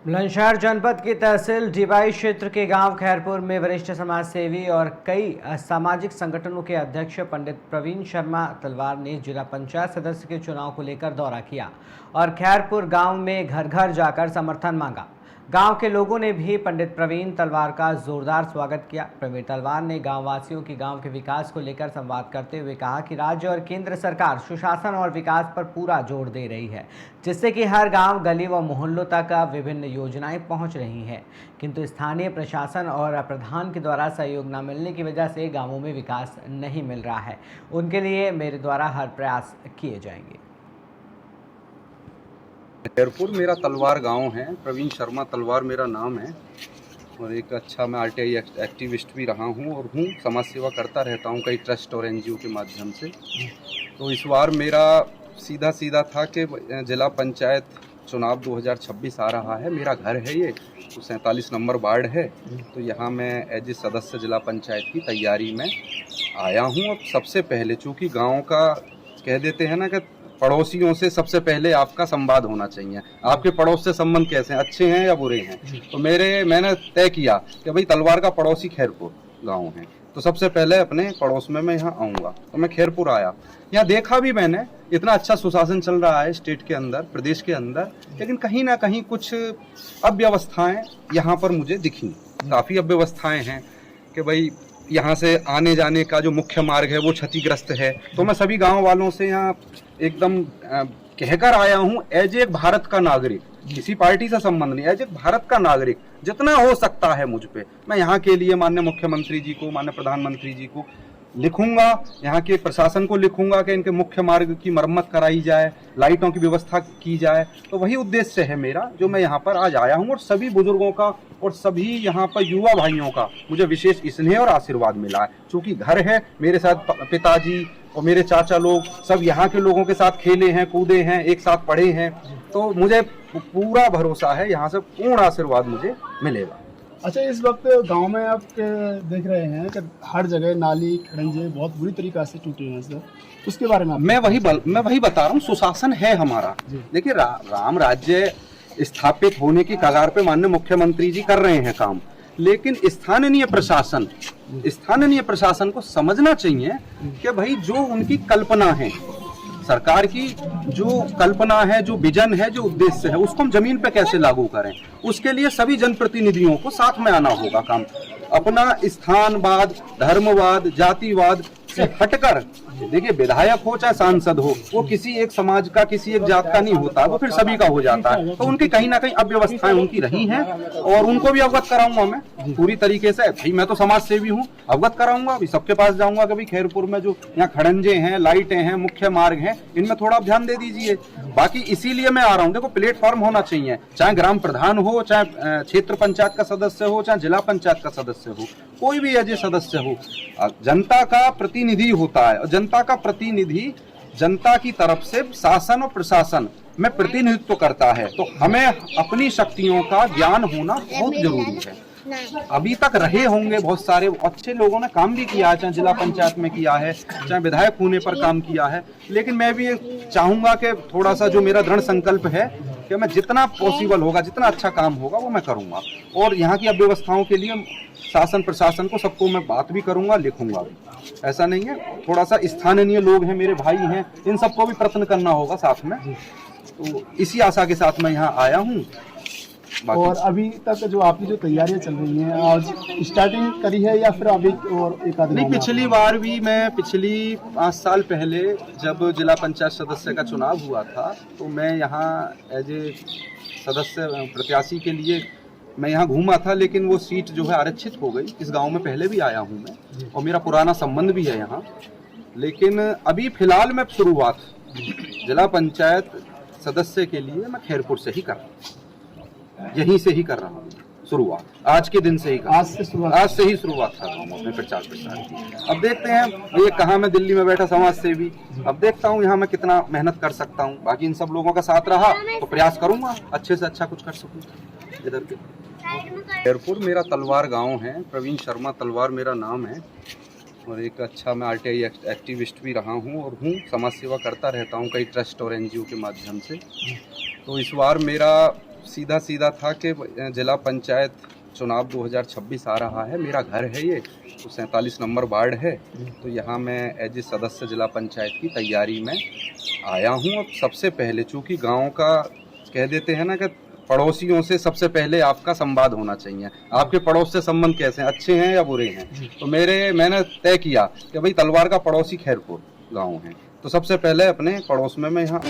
बुलंदशहर जनपद की तहसील डिबाई क्षेत्र के गांव खैरपुर में वरिष्ठ समाज सेवी और कई सामाजिक संगठनों के अध्यक्ष पंडित प्रवीण शर्मा तलवार ने जिला पंचायत सदस्य के चुनाव को लेकर दौरा किया और खैरपुर गांव में घर घर जाकर समर्थन मांगा। गांव के लोगों ने भी पंडित प्रवीण तलवार का जोरदार स्वागत किया। प्रवीण तलवार ने गांव वासियों की गांव के विकास को लेकर संवाद करते हुए कहा कि राज्य और केंद्र सरकार सुशासन और विकास पर पूरा जोर दे रही है, जिससे कि हर गांव, गली व मोहल्लों तक विभिन्न योजनाएं पहुंच रही हैं, किंतु स्थानीय प्रशासन और प्रधान के द्वारा सहयोग न मिलने की वजह से गाँवों में विकास नहीं मिल रहा है। उनके लिए मेरे द्वारा हर प्रयास किए जाएंगे। खैरपुर मेरा तलवार गांव है। प्रवीण शर्मा तलवार मेरा नाम है और एक अच्छा मैं आरटीआई एक्टिविस्ट भी रहा हूं और समाज सेवा करता रहता हूं कई ट्रस्ट और एनजीओ के माध्यम से। तो इस बार मेरा सीधा था कि जिला पंचायत चुनाव 2026 आ रहा है। मेरा घर है ये, तो 47 नंबर वार्ड है। तो यहाँ मैं एज ए सदस्य जिला पंचायत की तैयारी में आया हूँ। अब सबसे पहले चूँकि गाँव का कह देते हैं ना कि पड़ोसियों से सबसे पहले आपका संवाद होना चाहिए। आपके पड़ोस से संबंध कैसे हैं, अच्छे हैं या बुरे हैं। तो मैंने तय किया कि भाई तलवार का पड़ोसी खैरपुर गांव है, तो सबसे पहले अपने पड़ोस में मैं यहाँ आऊँगा। तो मैं खैरपुर आया, यहाँ देखा भी मैंने इतना अच्छा सुशासन चल रहा है स्टेट के अंदर, प्रदेश के अंदर, लेकिन कहीं ना कहीं कुछ अव्यवस्थाएं यहाँ पर मुझे दिखी। काफ़ी अव्यवस्थाएं हैं कि भाई यहाँ से आने जाने का जो मुख्य मार्ग है वो क्षतिग्रस्त है। तो मैं सभी गांव वालों से यहाँ एकदम कहकर आया हूँ एज एक भारत का नागरिक, किसी पार्टी से संबंध नहीं, एज एक भारत का नागरिक जितना हो सकता है मुझ पे मैं यहाँ के लिए माननीय मुख्यमंत्री जी को, माननीय प्रधानमंत्री जी को लिखूंगा, यहाँ के प्रशासन को लिखूंगा कि इनके मुख्य मार्ग की मरम्मत कराई जाए, लाइटों की व्यवस्था की जाए। तो वही उद्देश्य है मेरा जो मैं यहाँ पर आज आया हूँ। और सभी बुजुर्गों का और सभी यहाँ पर युवा भाइयों का मुझे विशेष स्नेह और आशीर्वाद मिला है। चूँकि घर है, मेरे साथ पिताजी और मेरे चाचा लोग सब यहाँ के लोगों के साथ खेले हैं, कूदे हैं, एक साथ पढ़े हैं, तो मुझे पूरा भरोसा है यहाँ से पूर्ण आशीर्वाद मुझे मिलेगा। अच्छा, इस वक्त गांव में आप देख रहे हैं कि हर जगह नाली खड़ंजे बहुत बुरी तरीके से टूटे हैं सर, उसके बारे में मैं वही बता रहा हूँ। सुशासन है हमारा। देखिए राम राज्य स्थापित होने की कगार पे माननीय मुख्यमंत्री जी कर रहे हैं काम, लेकिन स्थानीय प्रशासन को समझना चाहिए कि भाई जो उनकी कल्पना है, सरकार की जो कल्पना है, जो विजन है, जो उद्देश्य है, उसको हम जमीन पे कैसे लागू करें। उसके लिए सभी जनप्रतिनिधियों को साथ में आना होगा। काम अपना स्थानवाद, धर्मवाद, जातिवाद से हटकर, देखिए विधायक हो चाहे सांसद हो, वो किसी एक समाज का, किसी एक जात का नहीं होता, वो फिर सभी का हो जाता है। तो उनकी कहीं ना कहीं अव्यवस्थाएं उनकी रही हैं और उनको भी अवगत कराऊंगा मैं पूरी तरीके से। भाई मैं तो समाज सेवी हूँ, अवगत कराऊंगा, अभी सबके पास जाऊंगा कि भाई खैरपुर में जो यहाँ खड़ंजे हैं, लाइटें हैं, मुख्य मार्ग हैं, इनमें थोड़ा ध्यान दे दीजिए। बाकी इसीलिए मैं आ रहा हूँ, देखो प्लेटफॉर्म होना चाहिए, चाहे ग्राम प्रधान हो, चाहे क्षेत्र पंचायत का सदस्य हो, चाहे जिला पंचायत का सदस्य हो, कोई भी ऐसे सदस्य हो, जनता का प्रतिनिधि होता है। और जनता का प्रतिनिधि जनता की तरफ से शासन और प्रशासन में प्रतिनिधित्व करता है। तो हमें अपनी शक्तियों का ज्ञान होना बहुत जरूरी है। अभी तक रहे होंगे बहुत सारे अच्छे लोगों ने काम भी किया है, चाहे जिला पंचायत में किया है, चाहे विधायक होने पर काम किया है, लेकिन मैं भी चाहूंगा कि थोड़ा सा जो मेरा दृढ़ संकल्प है कि मैं जितना पॉसिबल होगा, जितना अच्छा काम होगा वो मैं करूंगा। और यहाँ की अव्यवस्थाओं के लिए शासन प्रशासन को सबको मैं बात भी करूंगा, लिखूंगा भी। ऐसा नहीं है, थोड़ा सा स्थानीय लोग हैं, मेरे भाई हैं, इन सबको भी प्रयत्न करना होगा साथ में। तो इसी आशा के साथ मैं यहाँ आया हूँ। और अभी तक जो आपकी जो तैयारियां चल रही हैं, आज स्टार्टिंग करी है या फिर अभी और एक आध? नहीं, पिछली बार भी मैं 5 साल पहले जब जिला पंचायत सदस्य का चुनाव हुआ था, तो मैं यहाँ एज ए सदस्य प्रत्याशी के लिए मैं यहाँ घूमा था, लेकिन वो सीट जो है आरक्षित हो गई। इस गांव में पहले भी आया हूँ मैं और मेरा पुराना संबंध भी है यहाँ। लेकिन अभी फिलहाल मैं शुरुआत जिला पंचायत सदस्य के लिए मैं खैरपुर से ही कर रहा हूँ, यहीं से ही कर रहा हूँ शुरुआत, आज के दिन से ही आज से ही शुरुआत कर रहा हूँ अपने प्रचार प्रसार की। अब देखते हैं, ये कहाँ मैं दिल्ली में बैठा समाज सेवी, अब देखता हूँ यहाँ मैं कितना मेहनत कर सकता हूँ। बाकी इन सब लोगों का साथ रहा तो प्रयास करूंगा अच्छे से अच्छा कुछ कर सकूँ इधर के। खैरपुर मेरा तलवार गांव है। प्रवीण शर्मा तलवार मेरा नाम है और एक अच्छा मैं आरटीआई एक्टिविस्ट भी रहा हूँ और समाज सेवा करता रहता हूँ कई ट्रस्ट और एनजीओ के माध्यम से। तो इस बार मेरा सीधा सीधा था कि जिला पंचायत चुनाव 2026 आ रहा है, मेरा घर है ये, तो 47 नंबर वार्ड है, तो यहाँ मैं एज ए सदस्य जिला पंचायत की तैयारी में आया हूँ। अब सबसे पहले चूँकि गांव का कह देते हैं ना कि पड़ोसियों से सबसे पहले आपका संवाद होना चाहिए, आपके पड़ोस से संबंध कैसे हैं, अच्छे हैं या बुरे हैं। तो मैंने तय किया कि भाई तलवार का पड़ोसी खैरपुर गाँव है, तो सबसे पहले अपने पड़ोस में मैं यहाँ